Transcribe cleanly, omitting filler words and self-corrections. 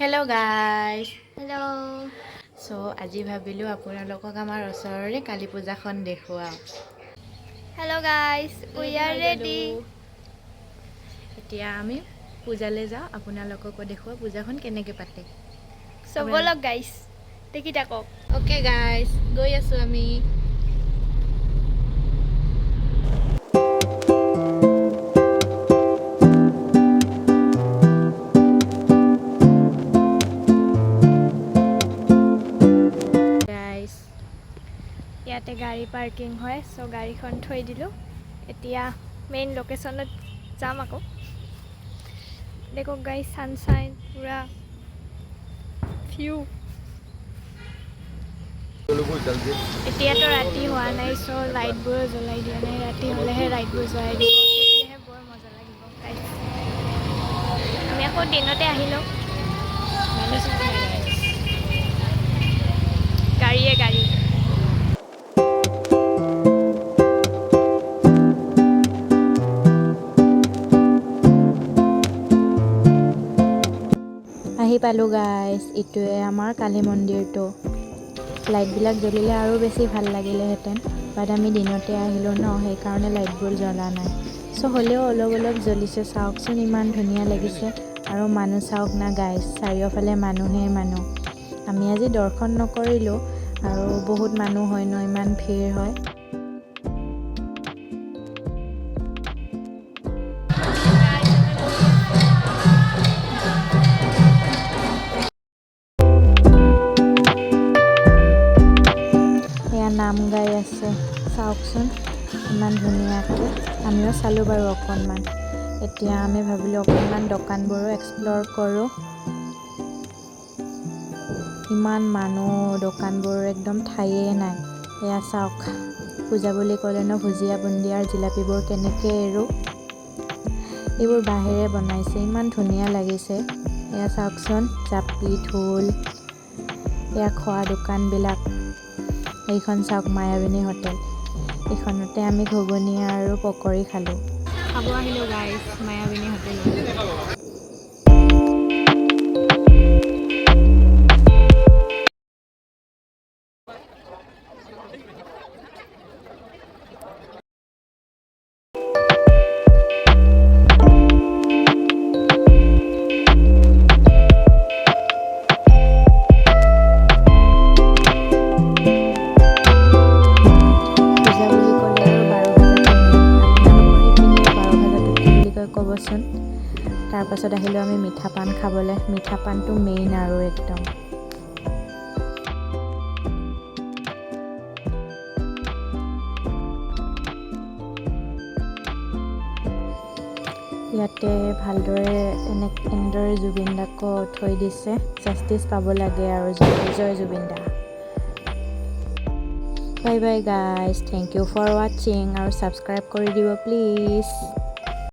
Hello' guys. Hello' আজি ভাবিলোঁ আপোনালোকক আমাৰ ওচৰৰে কালী পূজাখন দেখুৱাওঁ। Hello' guys, we are ready. এতিয়া আমি পূজালৈ যাওঁ, আপোনালোককো দেখুৱাওঁ পূজাখন কেনেকৈ পাতে। ব'লক গাইজ দেখি থাকক। অ'কে গাইজ, গৈ আছোঁ আমি। ইয়াতে গাড়ী পাৰ্কিং হয়, গাড়ীখন থৈ দিলোঁ। এতিয়া মেইন লোকেশ্যনত যাম আকৌ। দেখক গাইজ, ছানশ্বাইন পূৰা ভিউ। এতিয়াতো ৰাতি হোৱা নাই, লাইটবোৰো জ্বলাই দিয়া নাই। ৰাতি হ'লেহে লাইটবোৰ জ্বলাই দিব, তেতিয়াহে বৰ মজা লাগিব গাইজ। আমি আকৌ দিনতে আহিলোঁ। গাড়ীয়ে গাড়ী। আহি পালোঁ গাইজ, এইটোৱে আমাৰ কালী মন্দিৰটো। লাইটবিলাক জ্বলিলে আৰু বেছি ভাল লাগিলেহেঁতেন, বাট আমি দিনতে আহিলোঁ ন, সেইকাৰণে লাইটবোৰ জ্বলা নাই। হ'লেও অলপ অলপ জ্বলিছে, চাওকচোন ইমান ধুনীয়া লাগিছে। আৰু মানুহ চাওক না গাইজ, চাৰিওফালে মানুহেই মানুহ। আমি আজি দৰ্শন নকৰিলোঁ, আৰু বহুত মানুহ হয় ন, ইমান ভিৰ হয়। নাম গাই আছে, চাওকচোন ইমান ধুনীয়াকৈ। আমিও চালোঁ বাৰু অকণমান। এতিয়া আমি ভাবিলোঁ অকণমান দোকানবোৰো এক্সপ্ল'ৰ কৰোঁ। ইমান মানুহ, দোকানবোৰ একদম ঠায়ে নাই। এয়া চাওক, পূজা বুলি ক'লে ন, ভুজিয়া বুন্দিয়াৰ জিলাপিবোৰ কেনেকৈ এৰোঁ। এইবোৰ বাঁহেৰে বনাইছে, ইমান ধুনীয়া লাগিছে। এয়া চাওকচোন, জাপি, ঢোল, এয়া খোৱা দোকানবিলাক। এইখন চাওক, মায়াবিনী হোটেল। এইখনতে আমি ঘুগুনি আৰু পকৰি খালোঁ। খাব আহিলোঁ গাইজ মায়াবিনী হোটেলত। ক'বচোন। তাৰপাছত আহিলোঁ আমি মিঠা পান খাবলৈ। মিঠা পানটো মেইন আৰু একদম। ইয়াতে ভালদৰে এনেদৰে জুবিন দাকো থৈ দিছে। জাষ্টিচ পাব লাগে আৰু, জয় জুবিন দা। Bye bye guys, thank you for ৱাচিং, আৰু ছাবস্ক্ৰাইব কৰি দিব প্লিজ।